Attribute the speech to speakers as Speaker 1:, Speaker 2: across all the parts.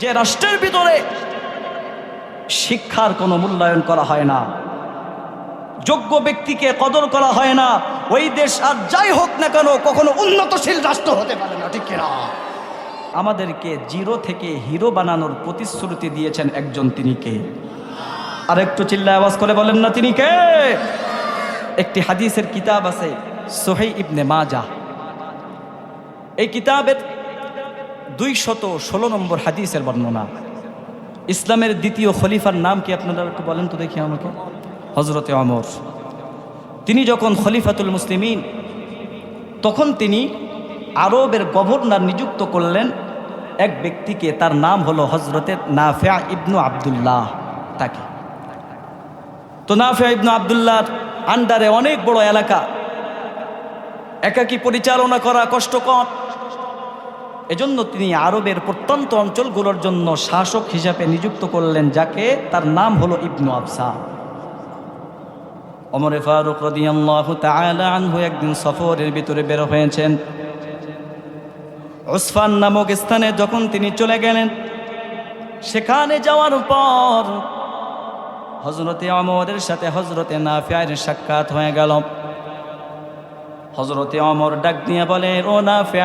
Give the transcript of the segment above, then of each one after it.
Speaker 1: যে রাষ্ট্রের ভিতরে শিক্ষার কোনো মূল্যায়ন করা হয় না, যোগ্য ব্যক্তিকে কদর করা হয় না, ওই দেশ আর যাই হোক না কেন কখনো উন্নতশীল রাষ্ট্র হতে পারে না, ঠিক কিনা? আমাদেরকে জিরো থেকে হিরো বানানোর প্রতিশ্রুতি দিয়েছেন একজন, তিনি কে? আর একটু চিল্লায় আওয়াজ করে বলেন না তিনি কে? একটি হাদিসের কিতাব আছে সহিহ ইবনে মাজাহ, এই কিতাবের 216 নম্বর হাদিসের বর্ণনা। ইসলামের দ্বিতীয় খলিফার নাম কি আপনারা একটু বলেন তো দেখি আমাকে? হযরতে ওমর। তিনি যখন খলিফাতুল মুসলিমিন, তখন তিনি আরবের গভর্নর নিযুক্ত করলেন এক ব্যক্তিকে, তার নাম হলো হযরতে নাফি' ইবনু আব্দুল্লাহ। তাকে তো নাফি' ইবনু আব্দুল্লাহর আন্ডারে অনেক বড় এলাকা, একাকী পরিচালনা করা কষ্টকর। এজন্য তিনি আরবের প্রত্যন্ত অঞ্চলগুলোর জন্য শাসক হিসাবে নিযুক্ত করলেন, যাকে তার নাম হলো ইবনু আবসা। ওমর ফারুক রাদিয়াল্লাহু তাআলা আনহু একদিন সফরের ভিতরে বের হয়েছেন। উসফান নামক স্থানে যখন তিনি চলে গেলেন, সেখানে যাওয়ার পর হযরতে ওমরের সাথে হযরতে নাফি'র সাক্ষাৎ হয়ে গেল। হযরতে ওমর ডাক দিয়ে বলে, ও নাফি',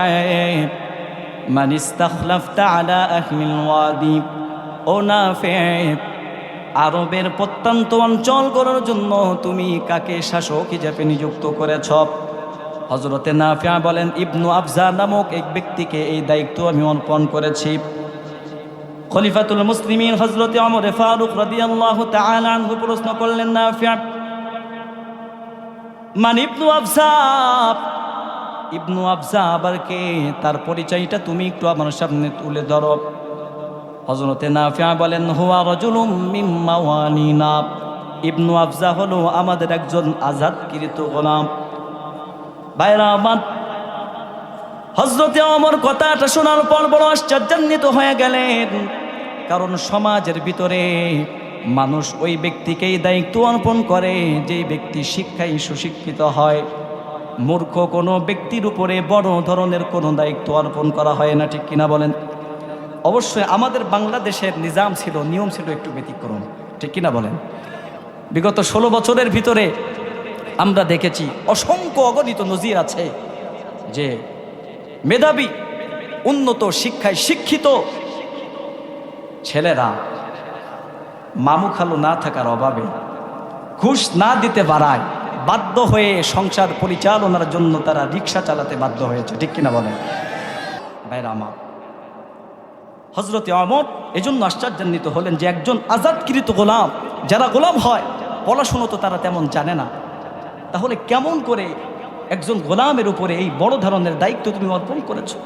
Speaker 1: মান ইস্তাখলাফতা আলা আহলিল ওয়াদি, ও নাফি', আরবের প্রত্যন্ত অঞ্চলগুলোর জন্য তুমি কাকে শাসক হিসেবে নিযুক্ত করেছ? হযরতে নাফি' বলেন, ইবনু আবজা নামক এক ব্যক্তিকে এই দায়িত্ব আমি অর্পণ করেছি। খলিফাতুল মুসলিমিন হযরতে ওমর ফারুক রাদিয়াল্লাহু তাআলা আনহু প্রশ্ন করলেন, নাফি', মান ইবনু আবজা? ইবনু আবজা আবার কে? তার পরিচয়টা তুমি একটু আমার সামনে তুলে ধরো। হযরতে নাফি' বলেন, হুয়া রাজুলুম মিন মাওয়ালিনা, ইবনু আবজা হলো আমাদের একজন আজাদকৃত গোলাম। ভাইরা আমার, হযরতে ওমর কথাটা শোনার পর বড় আশ্চর্যান্বিত হয়ে গেলেন, কারণ সমাজের ভিতরে মানুষ ওই ব্যক্তিকেই দায়িত্ব অর্পণ করে যেই ব্যক্তি শিক্ষায় সুশিক্ষিত হয়। মূর্খ কোনো ব্যক্তির উপরে বড় ধরনের কোনো দায়িত্ব অর্পণ করা হয় না, ঠিক কিনা বলেন? অবশ্যই আমাদের বাংলাদেশের নিজাম ছিল, নিয়ম ছিল একটু ব্যতিক্রম, ঠিক কিনা বলেন? বিগত 16 বছরের ভিতরে আমরা দেখেছি অসংখ্য অগণিত নজির আছে যে মেধাবী উন্নত শিক্ষায় শিক্ষিত ছেলেরা মামু খালু না থাকার অভাবে, ঘুষ না দিতে পারায় বাধ্য হয়ে সংসার পরিচালনার জন্য তারা রিক্সা চালাতে বাধ্য হয়েছে, ঠিক কিনা বলেন? ভাইরা আমার, হযরতে ওমর এজন্য আশ্চর্যান্বিত হলেন যে একজন আজাদকৃত গোলাম, যারা গোলাম হয় পড়াশুনো তো তারা তেমন জানে না, তাহলে কেমন করে একজন গোলামের উপরে এই বড় ধরনের দায়িত্ব তুমি অর্পণ করেছো?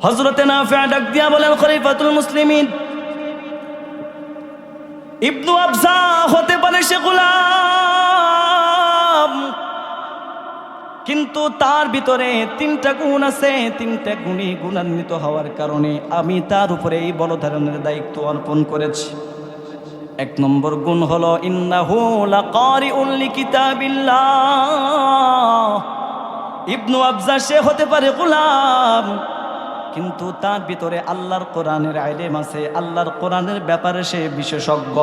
Speaker 1: হযরতে নাফি' ডাক দিয়া বলেন, খলিফাতুল মুসলিমিন, ইবনু আবজা হতে পারে সে গোলাম, কিন্তু তার ভিতরে 3টা গুণ আছে। 3টা গুণী গুণান্বিত হওয়ার কারণে আমি তার উপরে এই বড় ধরনের দায়িত্ব অর্পণ করেছি। 1 নম্বর গুণ হলো, ইন্নাহু লাকারিউন লিকিতাবিল্লাহ। ইবনু আবজা সে হতে পারে গোলাম, কিন্তু তার ভিতরে আল্লাহর কোরআনের ইলম আছে, আল্লাহর কোরআনের ব্যাপারে সে বিশেষজ্ঞ।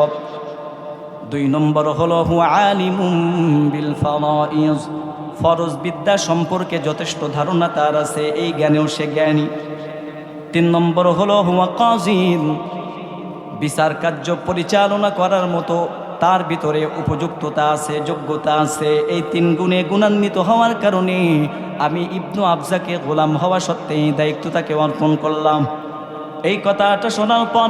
Speaker 1: 2 নম্বর হলো, হুয়া আলিমুম বিল ফারাইজ, ফরজ বিদ্যা সম্পর্কে যথেষ্ট ধারণা তার আছে, এই জ্ঞানেও সে জ্ঞানী। 3 নম্বর হলো, হুয়া কাযীন, বিচার কার্য পরিচালনা করার মতো তার ভিতরে উপযুক্ততা আছে, যোগ্যতা আছে। এই 3 গুণে গুণান্বিত হওয়ার কারণে আমি ইবনু আবজাকে গোলাম হওয়া সত্ত্বে এই দায়িত্ব তাকে অর্পণ করলাম। এই কথাটা শোনার পর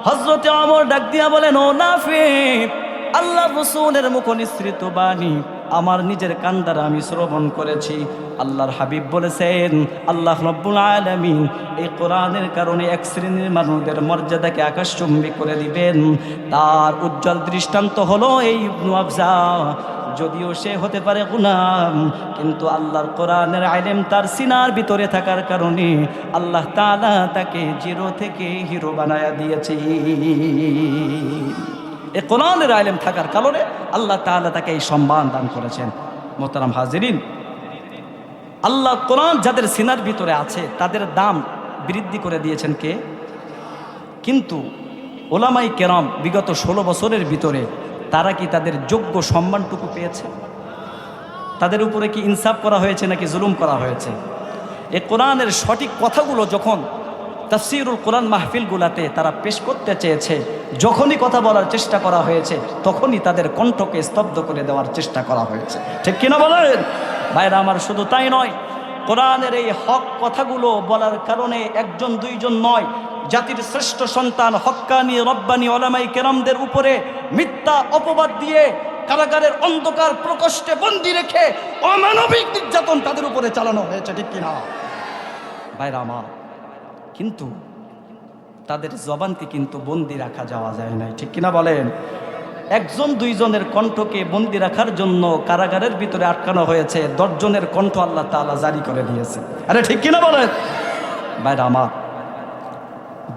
Speaker 1: হযরতে ওমর ডাক দিয়া বলেন, ও নাফি', আল্লাহর রাসূলের মুখ নিঃসৃত বাণী আমার নিজের কান দ্বারা আমি শ্রবণ করেছি। আল্লাহর হাবিব বলেছেন, আল্লাহ রাব্বুল আলামিন এই কোরআনের কারণে এক শ্রেণীর মানুষদের মর্যাদাকে আকাশচুম্বী করে দিবেন। তার উজ্জ্বল দৃষ্টান্ত হলো এই ইবনু আবজা। যদিও সে হতে পারে গোলাম, কিন্তু আল্লাহর কোরআনের ইলম তার সিনার ভিতরে থাকার কারণে আল্লাহ তাআলা তাকে জিরো থেকে হিরো বানায়া দিয়েছে। এই কোরআনের ইলম থাকার কারণে আল্লাহ তাআলা তাকে এই সম্মান দান করেছেন। মোহতারাম হাজিরিন, আল্লাহ কোরআন যাদের সিনার ভিতরে আছে তাদের দাম বৃদ্ধি করে দিয়েছেন কে? কিন্তু ওলামাই কেরাম বিগত 16 বছরের ভিতরে তারা কি তাদের যোগ্য সম্মানটুকু পেয়েছে? তাদের উপরে কি ইনসাফ করা হয়েছে নাকি জুলুম করা হয়েছে? এই কোরআনের সঠিক কথাগুলো যখন তাফসীরুল কোরআন মাহফিলগুলাতে তারা পেশ করতে চেয়েছে, যখনই কথা বলার চেষ্টা করা হয়েছে তখনই তাদের কণ্ঠকে স্তব্ধ করে দেওয়ার চেষ্টা করা হয়েছে। ঠিক কিনা বলেন ভাইরা আমার? শুধু তাই নয়, কোরআনের এই হক কথাগুলো বলার কারণে একজন দুইজন নয়, জাতির শ্রেষ্ঠ সন্তান হক্কানি রব্বানি ওলামাই কেরামদের উপরে মিথ্যা অপবাদ দিয়ে কারাগারের অন্ধকার প্রকোষ্ঠে বন্দী রেখে অমানবিক নির্যাতন তাদের উপরে চালানো হয়েছে। ঠিক কিনা ভাইরা আমার? কিন্তু তাদের জবানকে কিন্তু বন্দি রাখা যাওয়া যায় নাই। ঠিক কিনা বলেন? একজন দুইজনের কণ্ঠকে বন্দি রাখার জন্য কারাগারের ভিতরে আটকানো হয়েছে, 10 জনের কণ্ঠ আল্লাহ তাআলা জারি করে দিয়েছে। আরে ঠিক কিনা বলেন ভাইরা আমার?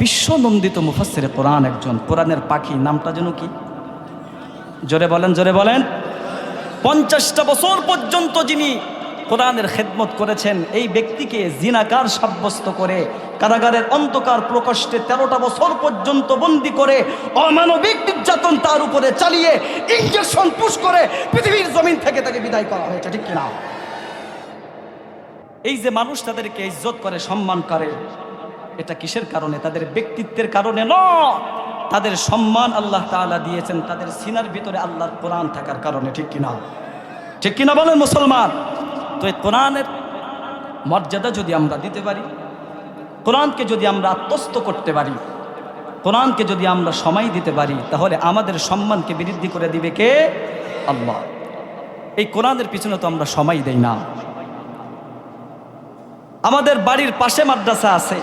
Speaker 1: বিশ্বনন্দিত মুফাসসিরে কোরআন একজন, কোরআনের পাখি, নামটা যেন কি? জোরে বলেন, জোরে বলেন। 50টা বছর পর্যন্ত যিনি কোরআনের খেদমত করেছেন, এই ব্যক্তিকে জিনাকার সাব্যস্ত করে কারাগারের অন্ধকার প্রকোষ্ঠে 13টা বছর পর্যন্ত বন্দী করে অমানবিক নির্যাতন তার উপরে চালিয়ে ইনজেকশন পুশ করে পৃথিবীর জমিন থেকে তাকে বিদায় করা হয়েছে। ঠিক কিনা? এই যে মানুষ তাদেরকে ইজ্জত করে, সম্মান করে, এটা কিসের কারণে? তাদের ব্যক্তিত্বের কারণে নয়, তাদের সম্মান আল্লাহ তাআলা দিয়েছেন তাদের সিনার ভিতরে আল্লাহর কোরআন থাকার কারণে। ঠিক কিনা? ঠিক কিনা বলেন মুসলমান? তো এই কোরআনের মর্যাদা যদি আমরা দিতে পারি, কোরআনকে যদি আমরা আত্মস্থ করতে পারি, কোরআনকে যদি আমরা সময় দিতে পারি, তাহলে আমাদের সম্মানকে বৃদ্ধি করে দিবে কে? আল্লাহ। এই কোরআনের পিছনে তো আমরা সময় দেই না। আমাদের বাড়ির পাশে মাদ্রাসা আছে,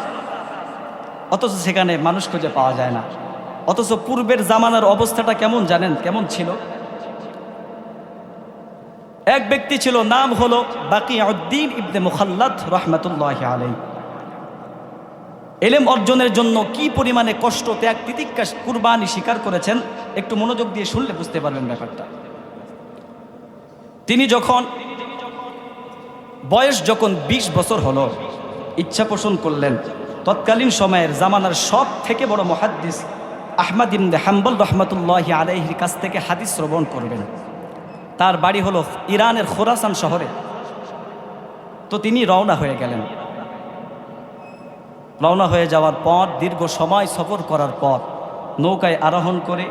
Speaker 1: অথচ সেখানে মানুষ খুঁজে পাওয়া যায় না। অথচ পূর্বের জামানার অবস্থাটা কেমন জানেন? কেমন ছিল? এক ব্যক্তি ছিল, নাম হলো বাকিউদ্দিন ইবনে মুখাল্লাদ রাহমাতুল্লাহি আলাইহি। ইলম অর্জনের জন্য কি পরিমাণে কষ্ট, ত্যাগ, তিতিক্ষা, কুরবানি স্বীকার করেছেন, একটু মনোযোগ দিয়ে শুনলে বুঝতে পারবেন ব্যাপারটা। তিনি যখন বয়স 20 বছর হলো, ইচ্ছা পোষণ করলেন তৎকালীন সময়ের জামানার সব থেকে বড় মুহাদ্দিস আহমদ ইবনে হাম্বল রাহমাতুল্লাহি আলাইহির কাছ থেকে হাদিস শ্রবণ করবেন। তার বাড়ি হলো ইরানের খোরাসান শহরে। তো তিনি রওনা হয়ে গেলেন। রওনা হয়ে যাওয়ার পর দীর্ঘ সময় সফর করার পর নৌকায় আরোহণ করে,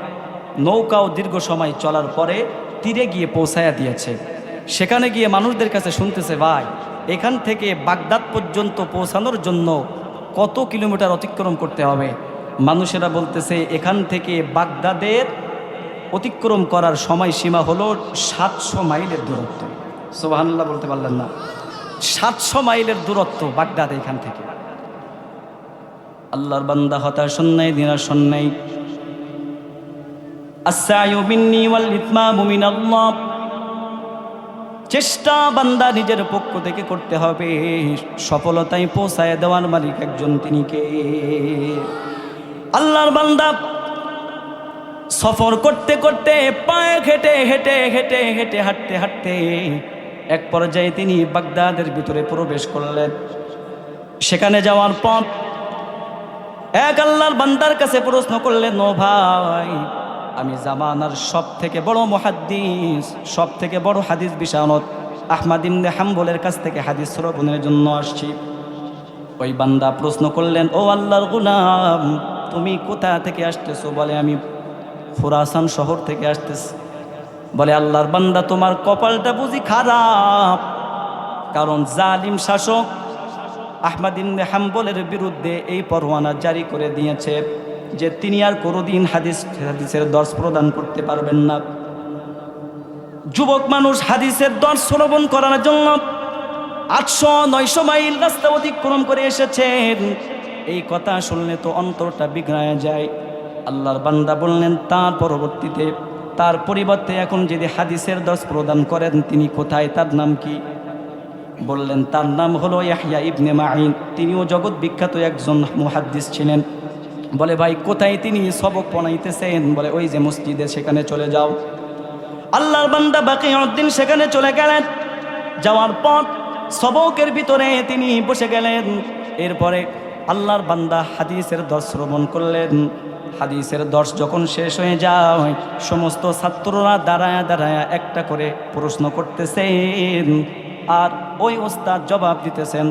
Speaker 1: নৌকাও দীর্ঘ সময় চলার পরে তীরে গিয়ে পৌঁছায়া দিয়েছে। সেখানে গিয়ে মানুষদের কাছে শুনতেছে, ভাই এখান থেকে বাগদাদ পর্যন্ত পৌঁছানোর জন্য কত কিলোমিটার অতিক্রম করতে হবে? মানুষেরা বলতেছে এখান থেকে বাগদাদের অতিক্রম করার সময়সীমা হলো 700 মাইলের দূরত্ব। সুবহানাল্লাহ বলতে পারলেন না? 700 মাইলের দূরত্ব বাগদাদ এখান থেকে। আল্লাহর বান্দা হতাশ নাই, নিরাশ নাই। আস-সা'য়ু মিন্নি ওয়াল ইতমামু মিনাল্লাহ। চেষ্টা বান্দা নিজের পক্ষ থেকে করতে হবে, সফলতায় পৌঁছায় দেওয়ার মালিক একজন, তিনি কে? আল্লাহর বান্দা সফর করতে করতে, পায়ে হেঁটে হেঁটে হেঁটে হেঁটে হাঁটতে হাঁটতে এক পর্যায়ে তিনি বাগদাদের ভিতরে প্রবেশ করলেন। সেখানে যাওয়ার পর এক আল্লাহর বান্দার কাছে প্রশ্ন করলেন, ও ভাই, আমি জামানার সব থেকে বড় মুহাদ্দিস, সব থেকে বড় হাদিস বিশারদ আহমদ ইবনে হাম্বলের কাছ থেকে হাদিস শ্রবণের জন্য আসছি। ওই বান্দা প্রশ্ন করলেন, ও আল্লাহর গোলাম, তুমি কোথা থেকে আসতেছো? বলে, আমি খোরাসান শহর থেকে আসতেছি। বলে, আল্লাহর বান্দা, তোমার কপালটা বুঝি খারাপ, কারণ জালিম শাসক আহমদ ইবনে হাম্বলের বিরুদ্ধে এই পরোয়ানা জারি করে দিয়েছে যে তিনি আর কোনোদিন হাদিসের দর্শ প্রদান করতে পারবেন না। যুবক মানুষ হাদিসের দর্শ শ্রবণ করার জন্য 800-900 মাইল রাস্তা অতিক্রম করে এসেছেন। এই কথা শুনলে তো অন্তরটা বিগড়ায় যায়। আল্লাহর বান্দা বললেন, তার পরবর্তীতে, তার পরিবর্তে এখন যদি হাদিসের দর্শ প্রদান করেন, তিনি কোথায়, তার নাম কি? বললেন, তার নাম হলো ইয়াহইয়া ইবনে মাঈন, তিনিও জগৎ বিখ্যাত একজন মুহাদ্দিস ছিলেন। বলে, ভাই কোথায় তিনি সবক পড়াইতেছেন? বলে, ওই যে মসজিদে, সেখানে চলে যাও। আল্লাহর বান্দা বাকিউদ্দিন সেখানে চলে গেলেন। যাওয়ার পর সবকের ভিতরে তিনি বসে গেলেন। এরপরে আল্লাহর বান্দা হাদিসের দর্শ শ্রবণ করলেন। হাদিসের দর্শ যখন শেষ হয়ে যায়, সমস্ত ছাত্ররা দাঁড়ায়া দাঁড়ায়া একটা করে প্রশ্ন করতেছেন, আর ওই ওস্তাদ জবাব দিতেছেন।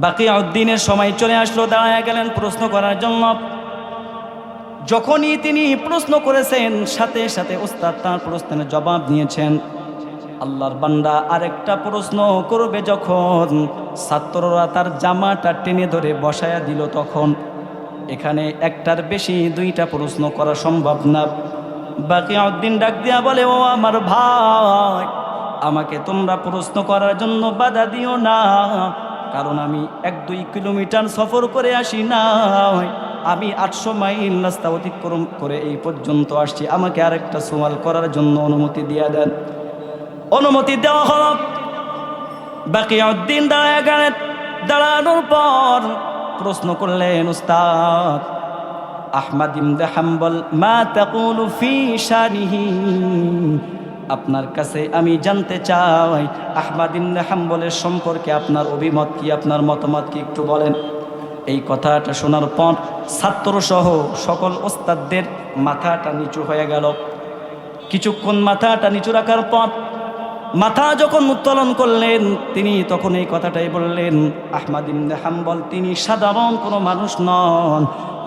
Speaker 1: বাকিউদ্দিনের সময় চলে আসলো, দাঁড়ায়া গেলেন প্রশ্ন করার জন্য। যখনই তিনি প্রশ্ন করেছেন, সাথে সাথে ওস্তাদ তার প্রশ্নের জবাব নিয়েছেন। আল্লাহর বান্দা আরেকটা প্রশ্ন করবে যখন ছাত্ররা তার জামাটা টেনে ধরে বসায়া দিল, তখন এখানে একটার বেশি দুইটা প্রশ্ন করা সম্ভব না। বাকিউদ্দিন ডাক দিয়া বলে, ও আমার ভাই, আমাকে তোমরা প্রশ্ন করার জন্য বাধা দিও না, কারণ আমি 1-2 কিলোমিটার সফর করে আসি না, আমি 800 মাইল রাস্তা অতিক্রম করে এই পর্যন্ত আসছি, আমাকে আরেকটা সওয়াল করার জন্য অনুমতি দিয়ে দেন। অনুমতি দেওয়া হল। বাকিউদ্দিন দাঁড়ায় গেলেন। দাঁড়ানোর পর প্রশ্ন করলেন, উস্তাদ, আহমদ ইবনে হাম্বল মা তাকুলু ফি শানিহি, আপনার কাছে আমি জানতে চাই আহমদ ইবনে হাম্বলের সম্পর্কে আপনার অভিমত কি, আপনার মতামত কি, একটু বলেন। এই কথাটা শোনার পর ছাত্রসহ সকল ওস্তাদদের মাথাটা নিচু হয়ে গেল। কিছুক্ষণ মাথাটা নিচু রাখার পর মাথা যখন উত্তোলন করলেন, তিনি তখন এই কথাটাই বললেন, আহমদ ইবনে হাম্বল তিনি সাধারণ কোনো মানুষ নন,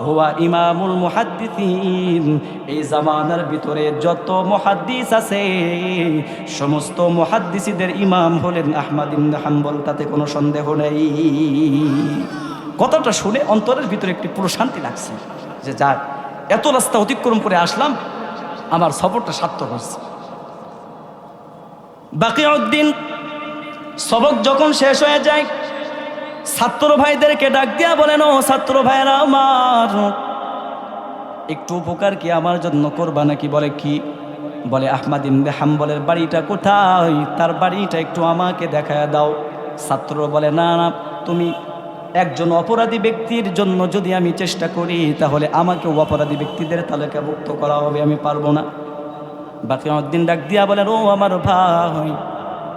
Speaker 1: হুয়া ইমামুল মুহাদ্দিসিন। এই জামানার ভিতরে যত মুহাদ্দিস আছে সমস্ত মুহাদ্দিসদের ইমাম হলেন আহমদ ইবনে হাম্বল, তাতে কোনো সন্দেহ নেই। কথাটা শুনে অন্তরের ভিতরে একটি প্রশান্তি লাগছে যে যাক, এত রাস্তা অতিক্রম করে আসলাম, আমার সফরটা সার্থক হচ্ছে। বাকিউদ্দিন সবক যখন শেষ হয়ে যায়, ছাত্র ভাইদেরকে ডাক দিয়া বলেন, ও ছাত্র ভাইরা আমার, একটু উপকার কি আমার জন্য করবা নাকি? বলে কি? বলে আহমদ ইবনে হাম্বলের বাড়িটা কোথায়, তার বাড়িটা একটু আমাকে দেখায় দাও। ছাত্র বলে, না না, তুমি একজন অপরাধী ব্যক্তির জন্য যদি আমি চেষ্টা করি, তাহলে আমাকেও অপরাধী ব্যক্তিদের তালিকাভুক্ত করা হবে, আমি পারবো না। বাকিউদ্দিন ডাক দিয়া বলেন, ও আমার ভাই,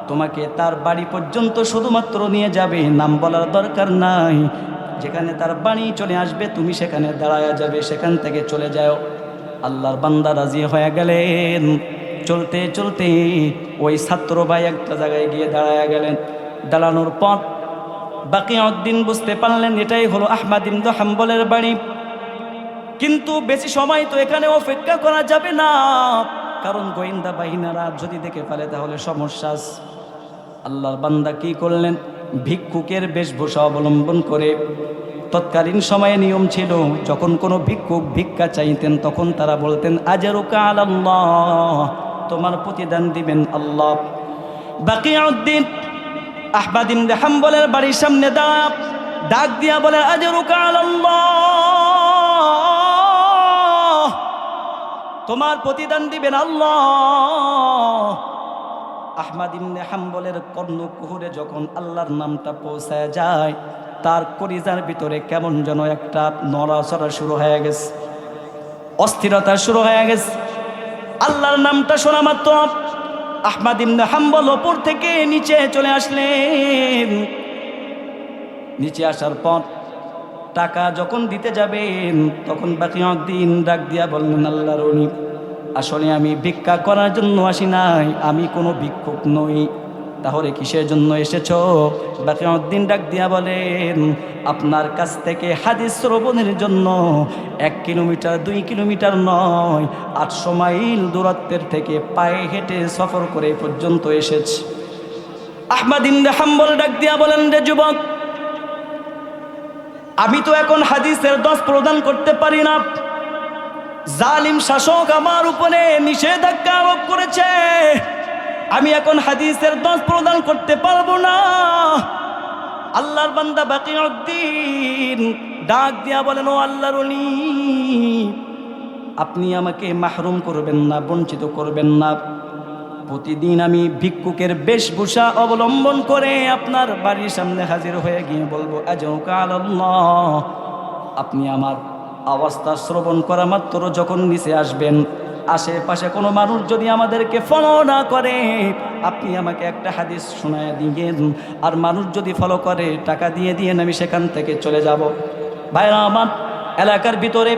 Speaker 1: তোমাকে তার বাড়ি পর্যন্ত শুধুমাত্র নিয়ে যাবে, নাম বলার দরকার নাই। যেখানে তার বাড়ি চলে আসবে তুমি সেখানে দাঁড়ায়া যাবে, সেখান থেকে চলে যাও। আল্লাহর বান্দা রাজি হয়ে গেলেন। চলতে চলতে ওই ছাত্র ভাই একটা জায়গায় গিয়ে দাঁড়ায়া গেলেন। দাঁড়ানোর পর বাকিউদ্দিন বুঝতে পারলেন এটাই হলো আহমদ ইবনে হাম্বলের বাড়ি। কিন্তু বেশি সময় তো এখানে অপেক্ষা করা যাবে না, কারণ গোয়েন্দা বাহিনীরা যদি দেখে ফেলে তাহলে সমস্যা। আল্লাহর বান্দা কি করলেন? ভিক্ষুকের বেশভূষা অবলম্বন করে, তৎকালীন সময়ে নিয়ম ছিল যখন কোনো ভিক্ষুক ভিক্ষা চাইতেন তখন তারা বলতেন, আজরুকা আলাল্লাহ, তোমার প্রতিদান দিবেন আল্লাহ। বাকিউদ্দিন আহমদ ইবনে হাম্বলের বাড়ির সামনে ডাক দিয়া বলে, আজরুকা আলাল্লাহ, তোমার প্রতিদান দিবেন আল্লাহ। আহমদ ইবনে হাম্বলের কর্ণকুহরে যখন আল্লাহর নামটা পৌঁছায় যায়, তার কলিজার ভিতরে কেমন যেন একটা নড়াচড়া শুরু হয়ে গেছে, অস্থিরতা শুরু হয়ে গেছে। আল্লাহর নামটা শোনা মাত্র আহমদ ইবনে হাম্বল ওপর থেকে নিচে চলে আসলেন। নিচে আসার পর টাকা যখন দিতে যাবেন, তখন বাকিউদ্দিন ডাক দিয়া বললেন, আল্লাহর ওলি, আসলে আমি ভিক্ষা করার জন্য আসি নাই, আমি কোনো ভিক্ষুক নই। তাহলে কিসের জন্য এসেছ? বাকিউদ্দিন ডাক দিয়া বলেন, আপনার কাছ থেকে হাদিস শ্রবণের জন্য 1 কিলোমিটার 2 কিলোমিটার নয়, 800 মাইল দূরত্বের থেকে পায়ে হেঁটে সফর করে পর্যন্ত এসেছি। আহমদ ইবনে হাম্বল ডাক দিয়া বলেন, রে যুবক, আমি তো এখন হাদিসের 10 প্রদান করতে পারি না, জালিম শাসক আমার উপরে নিষেধাজ্ঞা আরোপ করেছে, আমি এখন হাদিসের 10 প্রদান করতে পারবো না। আল্লাহর বান্দা বাকিউদ্দিন ডাক দিয়া বলেন, ও আল্লাহর ওলি, আপনি আমাকে মাহরুম করবেন না, বঞ্চিত করবেন না। প্রতিদিন আমি ভিক্ষুকের বেশভূষা অবলম্বন করে আপনার বাড়ির সামনে হাজির হয়ে গিয়ে বলবো, আজরুকা আলাল্লাহ। আপনি আমার অবস্থা শ্রবণ করা মাত্র যখন নিচে আসবেন, আশেপাশে কোনো মানুষ যদি আমাদেরকে ফলো না করে, আপনি আমাকে একটা হাদিস শোনায় দিয়েন, আর মানুষ যদি ফলো করে টাকা দিয়ে দিয়েন, আমি সেখান থেকে চলে যাব। ভাইরা আমার, এলাকার ভিতরে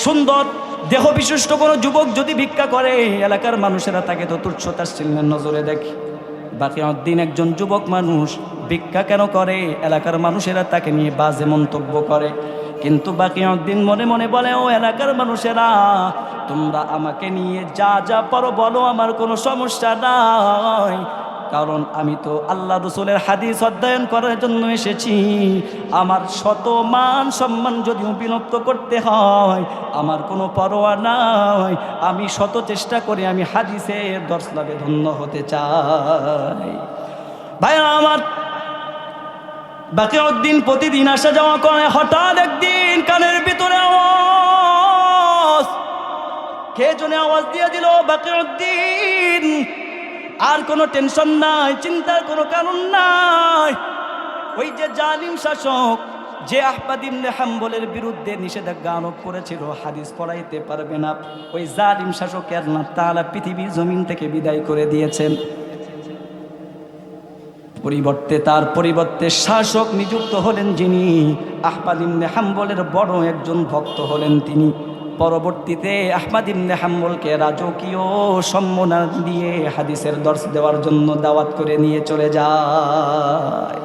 Speaker 1: সুন্দর দেহ বিশিষ্ট কোনো যুবক যদি ভিক্ষা করে, এলাকার মানুষেরা তাকে তো তুচ্ছ-তাচ্ছিল্যের নজরে দেখে। বাকিউদ্দিন একজন যুবক মানুষ, ভিক্ষা কেন করে? এলাকার মানুষেরা তাকে নিয়ে বাজে মন্তব্য করে। কিন্তু বাকিউদ্দিন মনে মনে বলে, ও এলাকার মানুষেরা, তোমরা আমাকে নিয়ে যা যা পারো বলো, আমার কোনো সমস্যা নাই, কারণ আমি তো আল্লাহ রসুলের হাদিস অধ্যয়ন করার জন্য এসেছি। আমার শত মান সম্মান যদিও বিলুপ্ত করতে হয়, আমার কোনো পরোয়া নাই। আমি শত চেষ্টা করে আমি হাদিসের দর্শনে ধন্য হতে চাই। ভাইরা আমার, বাকিউদ্দিন প্রতিদিন আসা যাওয়া করে। হঠাৎ একদিন কানের ভিতরে আওয়াজ, কে জনে আওয়াজ দিয়ে দিল? বাকিউদ্দিন। আর কোনো টেনশন নাই, চিন্তার কোনো কারণ নাই। ওই যে জালিম শাসক, যে আহমদ ইবনে হাম্বলের বিরুদ্ধে নিষেধাজ্ঞা আরোপ করেছিল, হাদিস পড়াইতে পারবে না, ওই জালিম শাসককে আল্লাহ তাআলা পৃথিবীর জমিন থেকে বিদায় করে দিয়েছেন। তার পরিবর্তে শাসক নিযুক্ত হলেন যিনি, আহমদ ইবনে হাম্বলের বড় একজন ভক্ত হলেন তিনি। পরবর্তীতে আহমদ ইবনে হাম্বলকে রাজকীয় সম্মাননা দিয়ে হাদিসের দর্শ দেওয়ার জন্য দাওয়াত করে নিয়ে চলে যায়।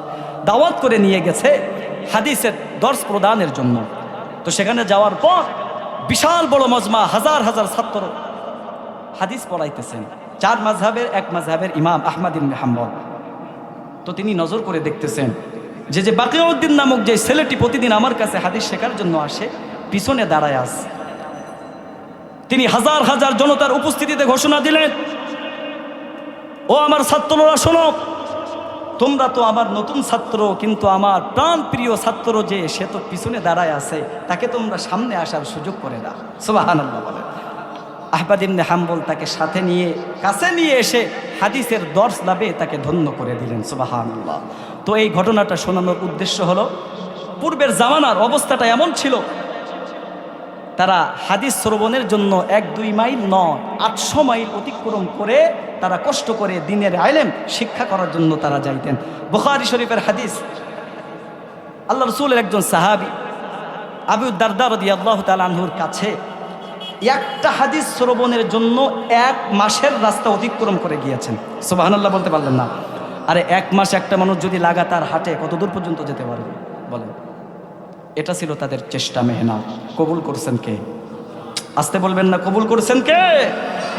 Speaker 1: দাওয়াত করে নিয়ে গেছে হাদিসের দর্শ প্রদানের জন্য। তো সেখানে যাওয়ার পর বিশাল বড় মজমা, হাজার হাজার ছাত্র হাদিস পড়াইতেছেন। 4 মাযহাবের এক মাযহাবের ইমাম আহমদ ইবনে হাম্বল। তো তিনি নজর করে দেখতেছেন যে বাকিউদ্দিন নামক যে ছেলেটি প্রতিদিন আমার কাছে হাদিস শেখার জন্য আসে, পিছনে দাঁড়ায় আছে। তিনি হাজার হাজার জনতার উপস্থিতিতে ঘোষণা দিলেন, ও আমার ছাত্ররা শোনো, তোমরা তো আমার নতুন ছাত্র, কিন্তু আমার প্রাণ প্রিয় ছাত্র যে, সে তো পিছনে দাঁড়ায় আছে, তাকে তোমরা সামনে আসার সুযোগ করে দাও। সুবহানাল্লাহ বলে। আহমদ ইবনে হাম্বল তাকে সাথে নিয়ে, কাছে নিয়ে এসে হাদিসের দর্শ লাভে তাকে ধন্য করে দিলেন। সুবহানাল্লাহ। তো এই ঘটনাটা শোনানোর উদ্দেশ্য হলো, পূর্বের জামানার অবস্থাটা এমন ছিল, তারা হাদিস শ্রবণের জন্য 1-2 মাইল নয়, 800 মাইল অতিক্রম করে তারা কষ্ট করে দ্বীনের ইলম শিক্ষা করার জন্য তারা যাইতেন। বুখারী শরীফের হাদিস, আল্লাহ রাসূলের একজন সাহাবী আবু দারদা রাদিয়াল্লাহু তাআলা আনহুর কাছে একটা হাদিস শ্রবণের জন্য 1 মাসের রাস্তা অতিক্রম করে গিয়েছেন। সুবহানাল্লাহ বলতে পারলেন না? আরে 1 মাস একটা মানুষ যদি লাগাতার হাঁটে, কত দূর পর্যন্ত যেতে পারবে বলেন? এটা ছিল তাদের চেষ্টা, মেহনত। কবুল করছেন কে? আসতে বলবেন না, কবুল করছেন কে?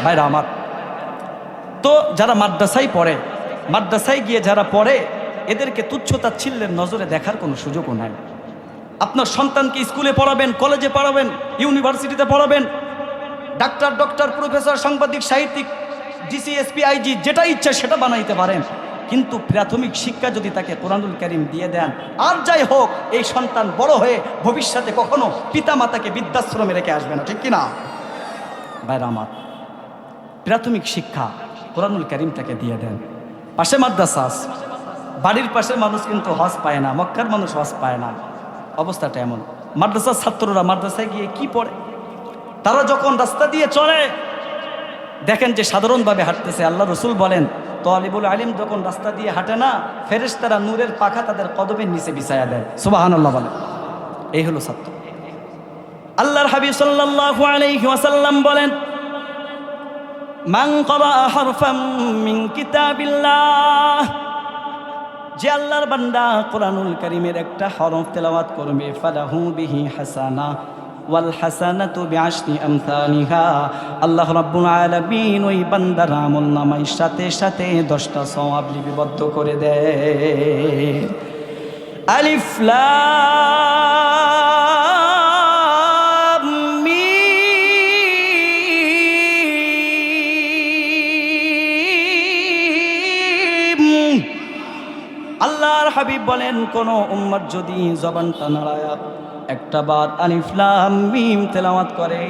Speaker 1: ভাইরা আমার, তো যারা মাদ্রাসায় পড়ে, মাদ্রাসায় গিয়ে যারা পড়ে, এদেরকে তুচ্ছ-তাচ্ছিল্যের নজরে দেখার কোনো সুযোগও নাই। আপনার সন্তানকে স্কুলে পড়াবেন, কলেজে পড়াবেন, ইউনিভার্সিটিতে পড়াবেন, ডক্টর, প্রফেসর, সাংবাদিক, সাহিত্যিক, ডিসি, এসপি, আইজি, যেটা ইচ্ছা সেটা বানাইতে পারেন, কিন্তু প্রাথমিক শিক্ষা যদি তাকে কোরআনুল কারীম দিয়ে দেন, আর যাই হোক, এই সন্তান বড় হয়ে ভবিষ্যতে কখনো পিতা মাতাকে বৃদ্ধাশ্রমে রেখে আসবে না। ঠিক কিনা ভাইরা আমার? প্রাথমিক শিক্ষা কোরআনুল কারীম তাকে দিয়ে দেন। পাশে মাদ্রাসা আছে, বাড়ির পাশের মানুষ কিন্তু হজ পায় না, মক্কার মানুষ হজ পায় না। অবস্থাটা এমন। মাদ্রাসার ছাত্ররা মাদ্রাসায় গিয়ে কি পড়ে? তারা যখন রাস্তা দিয়ে চলে, দেখেন যে সাধারণভাবে হাঁটতেছে। আল্লাহ রসুল বলেন, তালিবুল ইলম যখন রাস্তা দিয়ে হাঁটে না, ফেরেশতারা নূরের পাখা তাদের কদমের নিচে বিছায়া দেয়। সুবহানাল্লাহ বলেন। এই হলো ছাত্র। আল্লাহর হাবিব সাল্লাল্লাহু আলাইহি ওয়াসাল্লাম বলেন, মান ক্বারা হারফাম মিন কিতাবিল্লাহ, যে আল্লাহর বান্দা কোরআনুল কারীমের একটা হরফ তেলাওয়াত করবে, ফালাহু বিহি হাসানা ওয়াল হাসানাতু বিআশরি আমসালিহা, আল্লাহ রাব্বুল আলামিন ওই বান্দার আমলনামায় সাথে সাথে 10টা সওয়াব লিপিবদ্ধ করে দেয়। আলিফ লাম মিম। আল্লাহর হাবিব বলেন, কোন উম্মত যদি জবানটা নাড়ায় একটা বার আলিফ লাম মিম তেলাওয়াত করে,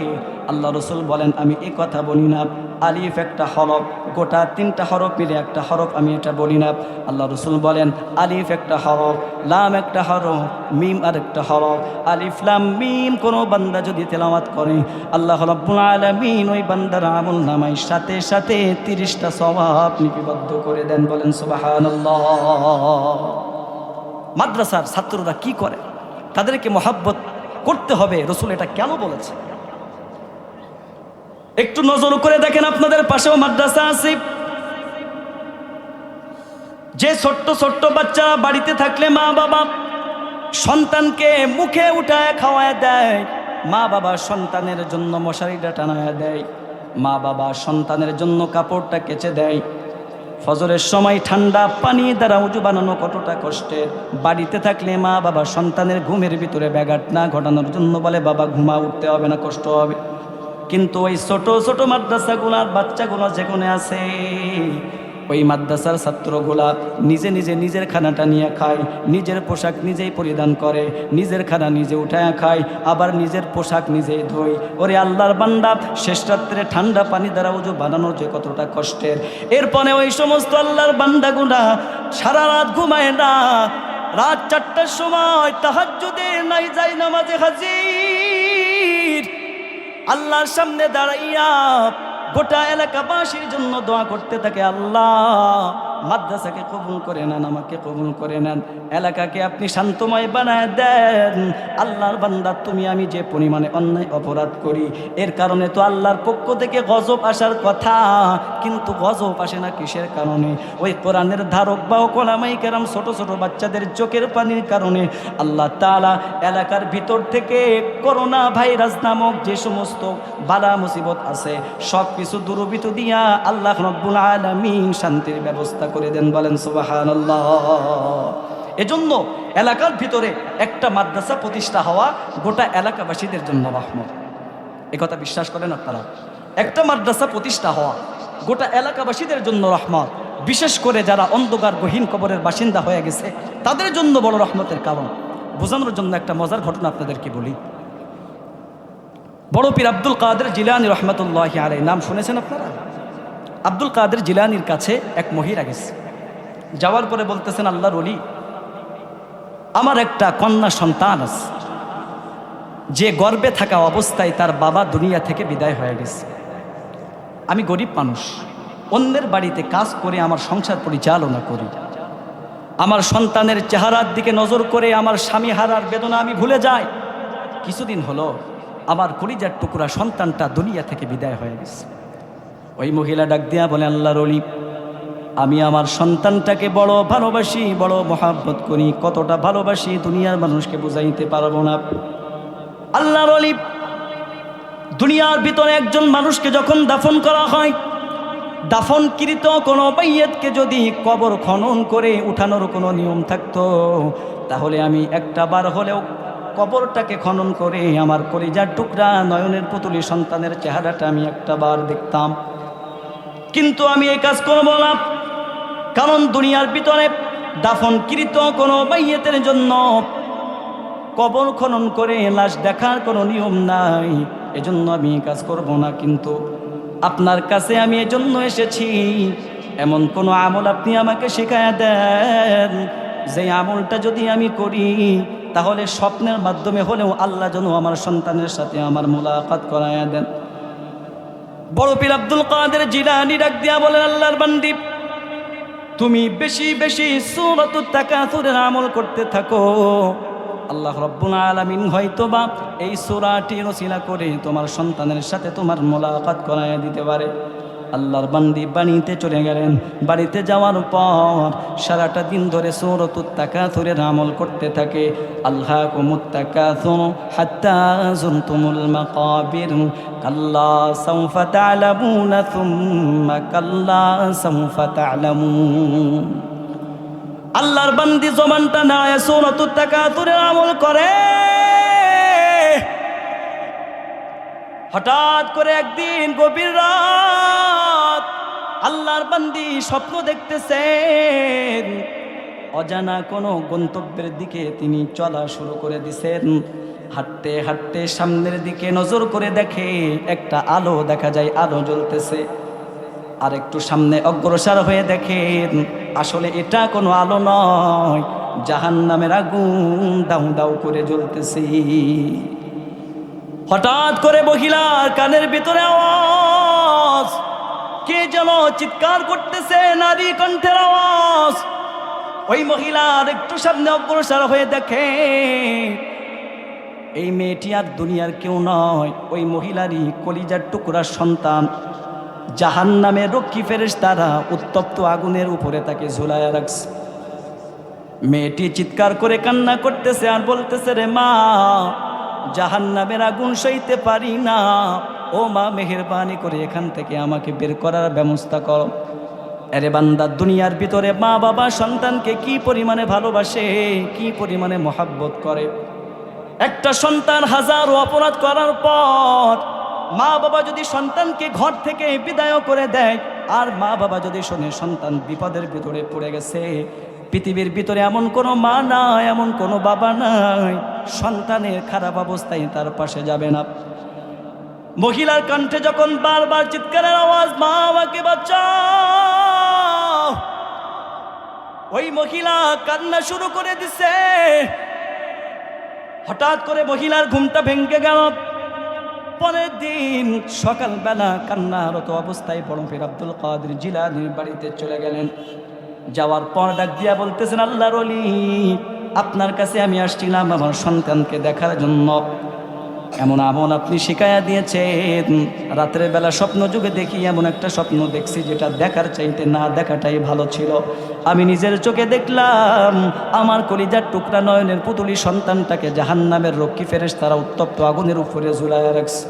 Speaker 1: আল্লাহ রসুল বলেন আমি এই কথা বলি না, আলিফ একটা হরফ, গোটা 3টা হরফ মিলে একটা হরফ, আমি এটা বলি না। আল্লাহ রসুল বলেন আলিফ একটা হরফ, লাম একটা হরফ, মিম আর একটা হরফ। আলিফ লাম মিম কোনো বান্দা যদি তেলাওয়াত করে, আল্লাহ রাব্বুল আলামিন ওই বান্দার আমল নামায় সাথে সাথে 30টা সওয়াব লিপিবদ্ধ করে দেন। বলেন সুবহানাল্লাহ। মাদ্রাসার ছাত্ররা কি করে, তাদেরকে মহাব্বত করতে হবে, রসুল এটা কেন বলেছে? একটু নজর করে দেখেন, আপনাদের পাশেও মাদ্রাসা আছে। যে ছোট্ট ছোট্ট বাচ্চা বাড়িতে থাকলে মা বাবা সন্তানকে মুখে উঠায় খাওয়ায় দেয়, মা বাবা সন্তানের জন্য মশারিটা টানায় দেয়, মা বাবা সন্তানের জন্য কাপড়টা কেচে দেয়, ফজরের সময় ঠান্ডা পানি দ্বারা উজু বানানো কতটা কষ্টের। বাড়িতে থাকলে মা বাবা সন্তানের ঘুমের ভিতরে ব্যাঘাত না ঘটানোর জন্য বলে বাবা ঘুমা, উঠতে হবে না, কষ্ট হবে। কিন্তু ওই ছোট ছোট মাদ্রাসাগুলার বাচ্চাগুলো যেখানে আছে, ওই মাদ্রাসার ছাত্রগুলা নিজে নিজে নিজের খানাটা নিয়ে খায়, নিজের পোশাক নিজেই পরিধান করে, নিজের খানা নিজে উঠায় খায়, আবার নিজের পোশাক নিজেই ধোয়। ওরে আল্লাহর বান্দা, শেষ রাত্রে ঠান্ডা পানি দ্বারা উজু বানানোর যে কতটা কষ্টের, এরপরে ওই সমস্ত আল্লাহর বান্দাগুলা সারা রাত ঘুমায় না, রাত 4টার সময় তাহাজ্জুদে নাই যায় নামাজে হাজির, আল্লাহর সামনে দাঁড়াইয়া গোটা এলাকাবাসীর জন্য দোয়া করতে থাকে, আল্লাহ মাদ্রাসাকে কবুল করে নেন, আমাকে কবুল করে নেন, এলাকাকে আপনি শান্তময় বানায় দেন। আল্লাহর বান্দা, তুমি আমি যে পরিমাণে অন্যায় অপরাধ করি, এর কারণে তো আল্লাহর পক্ষ থেকে গজব আসার কথা, কিন্তু গজব আসে না কিসের কারণে? ওই কোরআনের ধারক বাহক ওলামায়ে কেরাম ছোট ছোট বাচ্চাদের চোখের পানির কারণে আল্লাহ তাআলা এলাকার ভিতর থেকে করোনা ভাইরাস নামক যে সমস্ত বালা মুসিবত আছে সব কিছু দূরীভূত দিয়া আল্লাহ রাব্বুল আলামিন শান্তির ব্যবস্থা করে দেন। বলেন সুবহানাল্লাহ। এজন্য এলাকার ভিতরে একটা মাদ্রাসা প্রতিষ্ঠা হওয়া গোটা এলাকাবাসীদের জন্য রহমত। একথা বিশ্বাস করেন আপনারা? একটা মাদ্রাসা প্রতিষ্ঠা হওয়া গোটা এলাকাবাসীদের জন্য রহমত, বিশেষ করে যারা অন্ধকার গহীন কবরের বাসিন্দা হয়ে গেছে তাদের জন্য বড় রহমতের কারণ। বোঝানোর জন্য একটা মজার ঘটনা আপনাদেরকে বলি। বড় পীর আব্দুল কাদের জিলানী রহমতুল্লাহি আলাইহি, নাম শুনেছেন আপনারা? আব্দুল কাদের জিলানীর কাছে এক মহিলা গেছে, যাওয়ার পরে বলতেছেন, আল্লাহর ওলি, আমার একটা কন্যা সন্তান আছে, যে গর্ভে থাকা অবস্থায় তার বাবা দুনিয়া থেকে বিদায় হয়ে গেছে। আমি গরিব মানুষ, অন্যের বাড়িতে কাজ করে আমার সংসার পরিচালনা করি, আমার সন্তানের চেহারার দিকে নজর করে আমার স্বামী হারার বেদনা আমি ভুলে যাই। কিছুদিন হলো আমার কলিজার টুকরা সন্তানটা দুনিয়া থেকে বিদায় হয়ে গেছে। ওই মহিলা ডাক দিয়া বলে, আল্লাহর ওলি, আমি আমার সন্তানটাকে বড় ভালোবাসি, বড় মহাব্বত করি, কতটা ভালোবাসি দুনিয়ার মানুষকে বুঝাইতে পারবো না। আল্লাহর ওলি, দুনিয়ার ভিতরে একজন মানুষকে যখন দাফন করা হয়, দাফনকৃত কোনো মাইয়্যিতকে যদি কবর খনন করে উঠানোর কোনো নিয়ম থাকতো, তাহলে আমি একটা বার হলেও কবরটাকে খনন করে আমার কলিজার টুকরা নয়নের পুতুলি সন্তানের চেহারাটা আমি একটা বার দেখতাম। কিন্তু আমি এই কাজ করব না, কারণ দুনিয়ার ভিতরে দাফনকৃত কোনো মাইয়্যিতের জন্য কবর খনন করে লাশ দেখার কোনো নিয়ম নাই, এজন্য আমি এই কাজ করব না। কিন্তু আপনার কাছে আমি এজন্য এসেছি, এমন কোনো আমল আপনি আমাকে শেখায়া দেন, যে আমলটা যদি আমি করি তাহলে স্বপ্নের মাধ্যমে হলেও আল্লাহ যেন আমার সন্তানের সাথে আমার মুলাকাত করায়া দেন। বড় পীর আব্দুল কাদের জিলানী ডাক দিয়া বলেন, আল্লাহর বান্দি, তুমি বেশি বেশি সূরাতুত তাকাসুরের আমল করতে থাকো, আল্লাহ রাব্বুল আলামিন হয়তোবা এই সূরাটি রসিলা করে তোমার সন্তানের সাথে তোমার মুলাকাত করায়া দিতে পারে। আল্লাহর বান্দি বাড়িতে চলে গেলেন। বাড়িতে যাওয়ার পর সারাটা দিন ধরে সূরাতুত তাকাসুরের আমল করতে থাকে। আলহাকুমুত তাকাসুর হাত্তা যুরতুমুল মাকাবির, কাল্লা সাউফা তা'লামুনা সুম্মা কাল্লা সাউফা তা'লামুন। আল্লাহর বান্দি জবানটা নাড়ায় সূরাতুত তাকাসুরের আমল করে। হঠাৎ করে একদিন গভীর রাত আল্লাহর বান্দি স্বপ্ন দেখতেছেন, অজানা কোনো গন্তব্যের দিকে তিনি চলা শুরু করে দিছেন। হাঁটতে হাঁটতে সামনের দিকে নজর করে দেখে একটা আলো দেখা যায়, আলো জ্বলতেছে। আর একটু সামনে অগ্রসর হয়ে দেখেন আসলে এটা কোনো আলো নয়, জাহান্নামের আগুন দাউ দাউ করে জ্বলতেছে। হঠাৎ করে মহিলার কানের ভিতরে আওয়াজ, কে যেন চিৎকার করতেছে, নারী কণ্ঠের আওয়াজ। ওই মহিলার একটু সামনে অগ্রসর হয়ে দেখে এই মেয়েটি আর দুনিয়ার কেউ নয়, ওই মহিলারই কলিজার টুকরা সন্তান। জাহান্নামের রক্ষী ফেরেশতারা উত্তপ্ত আগুনের উপরে তাকে ঝুলায়া রাখছে। মেয়েটি চিৎকার করে কান্না করতেছে আর বলতেছে, রে মা, জাহান্নামের আগুন সইতে পারি না, ও মা মেহেরবানি করে এখান থেকে আমাকে বের করার ব্যবস্থা করো। আরে বান্দা, দুনিয়ার ভিতরে মা বাবা সন্তানকে কি পরিমাণে ভালোবাসে, কি পরিমাণে মহাব্বত করে। একটা সন্তান হাজারো অপরাধ করার পর মা বাবা যদি সন্তানকে ঘর থেকে বিদায় করে দেয়, আর মা বাবা যদি শোনে সন্তান বিপদের ভিতরে পড়ে গেছে, পৃথিবীর ভিতরে এমন কোনো মা নাই, এমন কোনো বাবা নাই সন্তানের খারাপ অবস্থায় তার পাশে যাবে না। মহিলার কণ্ঠে যখন বারবার চিৎকারের আওয়াজ, মা আমাকে বাঁচাও, ওই মহিলা কান্না শুরু করে দিছে। হঠাৎ করে মহিলার ঘুমটা ভেঙে গেল। পরের দিন সকালবেলা কান্নারত অবস্থায় বড় পীর আব্দুল কাদের জিলানীর বাড়িতে চলে গেলেন। যাওয়ার পর ডাক দিয়া বলতেছেন, আল্লাহর ওলি, আপনার কাছে আমি আসছিলাম আমার সন্তানকে দেখার জন্য। এমন আমল আপনি শিখাইয়া দিয়েছেন, রাতের বেলা স্বপ্ন যুগে দেখি এমন একটা স্বপ্ন দেখছি যেটা দেখার চাইতে না দেখাটাই ভালো ছিল। আমি নিজের চোখে দেখলাম আমার কলিজার টুকরা নয়নের পুতুলি সন্তানটাকে জাহান্নামের রক্ষী ফেরেশতারা উত্তপ্ত আগুনের উপরে ঝুলাইয়া রাখছে।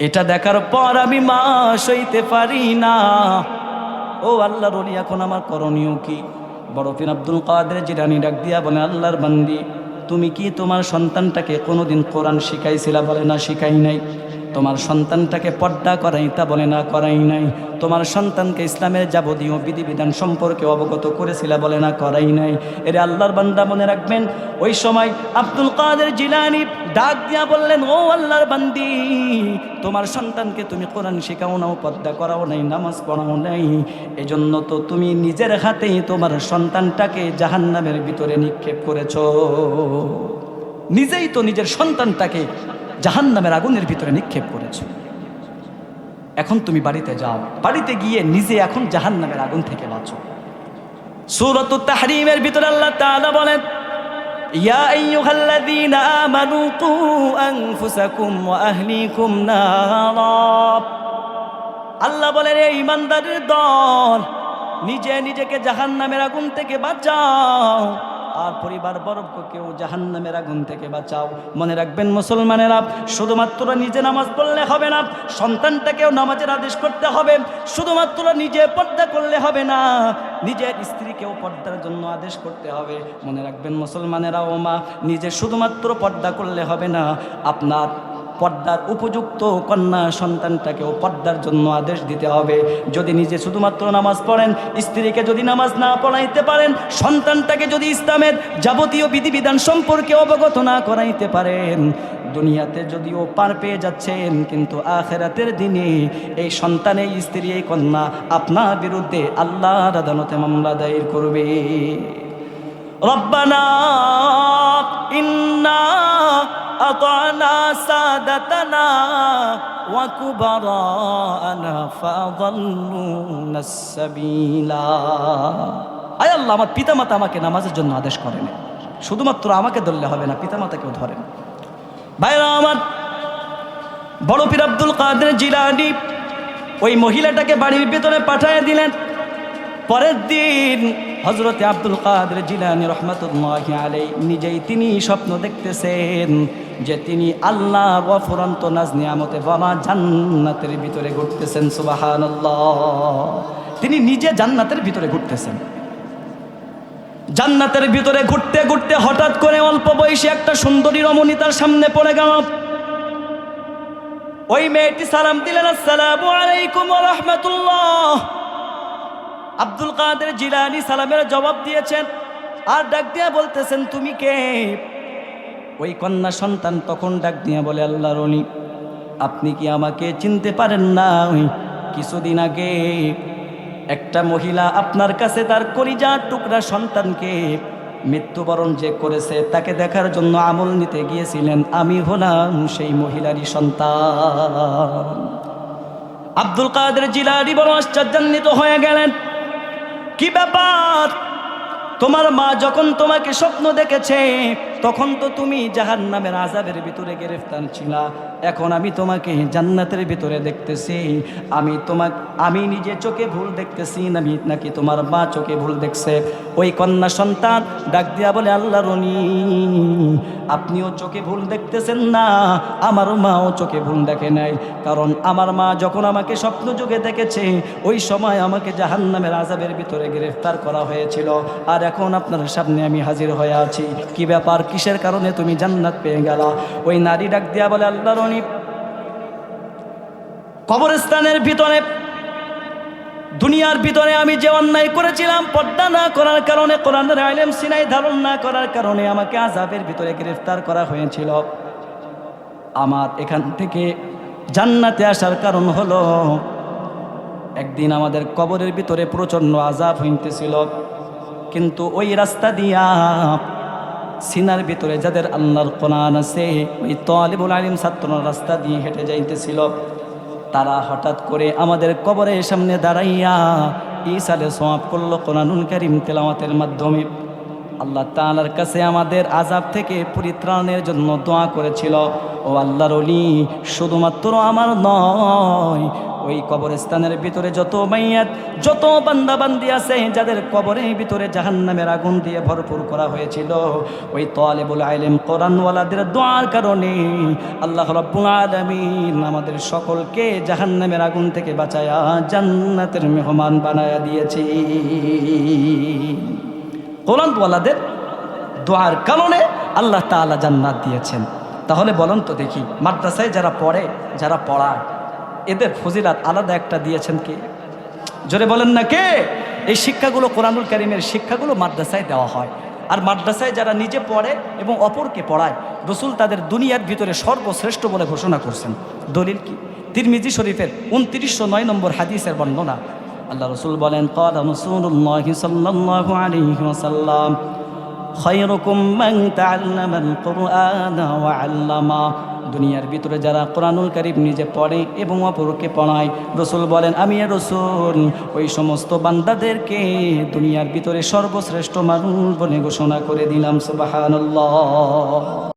Speaker 1: এটা দেখার পর আমি মা সইতে পারি না। ও আল্লাহর ওলি, এখন আমার করণীয় কি? বড় পীর আব্দুল কাদের জিলানী ডাক দিয়া বলে, আল্লাহর বান্দি, তুমি কি তোমার সন্তানটাকে কোনোদিন কোরআন শিখাইছিলা? বলে না, শিখাই নাই। তোমার সন্তানটাকে পর্দা করাইতা? বলে না, করাই নাই। তোমার সন্তানকে ইসলামের যাবতীয় বিধিবিধান সম্পর্কে অবগত করেছিলা? বলে না, করাই নাই। এরে আল্লাহর বান্দা, মনে রাখবেন, ওই সময় আব্দুল কাদের জিলানী ডাক দিয়া বললেন, ও আল্লাহর বান্দি, তোমার সন্তানকে তুমি কোরআন শেখাও নাও, পর্দা করাও নাই, নামাজ পড়াও নাই, এজন্য তো তুমি নিজের হাতেই তোমার সন্তানটাকে জাহান্নামের ভিতরে নিক্ষেপ করেছ। নিজেই তো নিজের সন্তানটাকে জাহান্নামের আগুনের ভিতরে নিক্ষেপ করেছ। এখন তুমি বাড়িতে যাও, বাড়িতে গিয়ে নিজে এখন জাহান্নামের আগুন থেকে বাঁচো। সূরাতুত তাহরীমের ভিতরে আল্লাহ তাআলা বলেন, ইয়া আইয়ুহাল্লাযীনা আমানু কু আনফুসাকুম ওয়া আহলিকুম নারা। আল্লাহ বলেন, এই ঈমানদারের দল, নিজে নিজেকে জাহান্নামের আগুন থেকে বাঁচাও আর পরিবার বর্গকেও জাহান্নামের আগুন থেকে বাঁচাও। মনে রাখবেন মুসলমানেরা, শুধুমাত্র নিজে নামাজ পড়লে হবে না, সন্তানটাকেও নামাজের আদেশ করতে হবে। শুধুমাত্র নিজে পর্দা করলে হবে না, নিজের স্ত্রীকেও পর্দার জন্য আদেশ করতে হবে। মনে রাখবেন মুসলমানেরা ও মা, নিজে শুধুমাত্র পর্দা করলে হবে না, আপনার পর্দার উপযুক্ত কন্যা সন্তানটাকেও পর্দার জন্য আদেশ দিতে হবে। যদি নিজে শুধুমাত্র নামাজ পড়েন, স্ত্রীকে যদি নামাজ না পড়াইতে পারেন, সন্তানটাকে যদি ইসলামের যাবতীয় বিধিবিধান সম্পর্কে অবগত না করাইতে পারেন, দুনিয়াতে যদিও পার পেয়ে যাচ্ছেন, কিন্তু আখিরাতের দিনে এই সন্তান, এই স্ত্রী, এই কন্যা আপনার বিরুদ্ধে আল্লাহর আদালতে মামলা দায়ের করবে। রব্বানা ইন্না আতানা সাদাতানা ওয়া কুবারানা ফাদাল্লুনাস সাবিলা। আয় আল্লাহ, আমার পিতামাতা আমাকে নামাজের জন্য আদেশ করেন, শুধুমাত্র আমাকে ধরলে হবে না, পিতামাতাকেও ধরেন। ভাইরা আমার, বড় পীর আব্দুল কাদের জিলানী ওই মহিলাটাকে বাড়ির ভিতরে পাঠিয়ে দিলেন। পরের দিন হযরতে আব্দুল কাদের জিলানী রহমাতুল্লাহি আলাইহি নিজেই তিনি স্বপ্ন দেখতেছেন যে তিনি আল্লাহর অফুরন্ত নাজ নিয়ামতে ভরা জান্নাতের ভিতরে ঘুরতেছেন। সুবহানাল্লাহ, তিনি নিজে জান্নাতের ভিতরে ঘুরতেছেন। জান্নাতের ভিতরে ঘুরতে ঘুরতে হঠাৎ করে অল্প বয়সী একটা সুন্দরী রমণী তার সামনে পড়ে গেল। ওই মেয়েটি সালাম দিলেন, আসসালামু আলাইকুম ওয়া রাহমাতুল্লাহ। আব্দুল কাদের জিলানী সালামের জবাব দিয়েছেন, আর ডাক দিয়া বলতেছেন তুমি কে? ওই কন্যা সন্তান তখন ডাক দিয়া বলে আল্লাহর ওলি, আপনি কি আমাকে চিনতে পারেন না? কিছুদিন আগে একটা মহিলা আপনার কাছে তার কলিজার টুকরা সন্তানকে মৃত্যুবরণ যে করেছে তাকে দেখার জন্য আমল নিতে গিয়েছিলেন, আমি হলাম সেই মহিলারই সন্তান। আব্দুল কাদের জিলানী বড় আশ্চর্যান্বিত হয়ে গেলেন, কি ব্যাপার? তোমার মা যখন তোমাকে স্বপ্ন দেখেছে তখন তো তুমি জাহান্নামের আযাবের ভিতরে গ্রেফতার ছিলা, এখন আমি তোমাকে জান্নাতের ভিতরে দেখতেছি। আমি নিজে চোখে ভুল দেখতেছি নাকি তোমার মা চোখে ভুল দেখছে? ওই কন্যা সন্তান ডাক দিয়া বলে আল্লাহর ওলি, আপনিও চোখে ভুল দেখতেছেন না, আমার মাও চোখে ভুল দেখে নাই। কারণ আমার মা যখন আমাকে স্বপ্ন যুগে দেখেছে ওই সময় আমাকে জাহান্নামের আযাবের ভিতরে গ্রেফতার করা হয়েছিল, আর এখন আপনার সামনে আমি হাজির হয়ে আছি। কি ব্যাপার, কিসের কারণে তুমি জান্নাত পেয়ে গেলা? ওই নারী ডাক দিয়া বলে আল্লাহর ওলি, কবরস্থানের ভিতরে দুনিয়ার ভিতরে আমি যে অন্যায় করেছিলাম, পর্দা না করার কারণে, কোরআনের ইলম সিনায় ধারণ না করার কারণে আমাকে আযাবের ভিতরে গ্রেফতার করা হয়েছিল। আমার এখান থেকে জান্নাতে আসার কারণ হলো একদিন আমাদের কবরের ভিতরে প্রচণ্ড আযাব হইতেছিল, কিন্তু ওই রাস্তা দিয়া সিনার ভিতরে যাদের আল্লাহর কোরআন আছে ওই তালিবুল ইলম ছাত্ররা রাস্তা দিয়ে হেঁটে যাইতেছিল, তারা হঠাৎ করে আমাদের কবরের সামনে দাঁড়াইয়া ইসালে সওয়াব করলো কোরআনুল কারীম তেলাওয়াতের মাধ্যমে। আল্লাহ তাআলার কাছে আমাদের আযাব থেকে পরিত্রাণের জন্য দোয়া করেছিল। ও আল্লাহর ওলি, শুধুমাত্র আমার নয়, ওই কবরস্থানের ভিতরে যত মাইয়াত, যত বান্দা বান্দি আছে যাদের কবরের ভিতরে জাহান্নামের আগুন দিয়ে ভরপুর করা হয়েছিল, ওই তালিবুল ইলম কোরআনওয়ালাদের দোয়ার কারণে আল্লাহ রাব্বুল আলামিন আমাদের সকলকে জাহান্নামের আগুন থেকে বাঁচায়া জান্নাতের মেহমান বানায়া দিয়েছে। কোরআনওয়ালাদের দোয়ার কারণে আল্লাহ তাআলা জান্নাত দিয়েছেন। তাহলে বলুন তো দেখি, মাদ্রাসায় যারা পড়ে, যারা পড়ায়, এদের ফজিলাত আলাদা একটা দিয়েছেন কে? জোরে বলেন না কে? এই শিক্ষাগুলো, কোরআনুল কারীমের শিক্ষাগুলো মাদ্রাসায় দেওয়া হয়। আর মাদ্রাসায় যারা নিজে পড়ে এবং অপরকে পড়ায়, রাসূল তাদের দুনিয়ার ভিতরে সর্বশ্রেষ্ঠ বলে ঘোষণা করছেন। দলিল কি? তিরমিজি শরীফের ২৯০৯ নম্বর হাদিসের বর্ণনা। আল্লাহ রাসূল বলেন, ক্বালা রাসূলুল্লাহ সাল্লাল্লাহু আলাইহি ওয়াসাল্লাম, খায়রুকুম মান তাআল্লামাল কুরআনা ওয়া আল্লামা। দুনিয়ার ভিতরে যারা কোরআনুল কারীম নিজে পড়ে এবং অপরকে পড়ায়, রাসূল বলেন আমি রাসূল ওই সমস্ত বান্দাদেরকে দুনিয়ার ভিতরে সর্বশ্রেষ্ঠ মানুষ বলে ঘোষণা করে দিলাম। সুবহানাল্লাহ।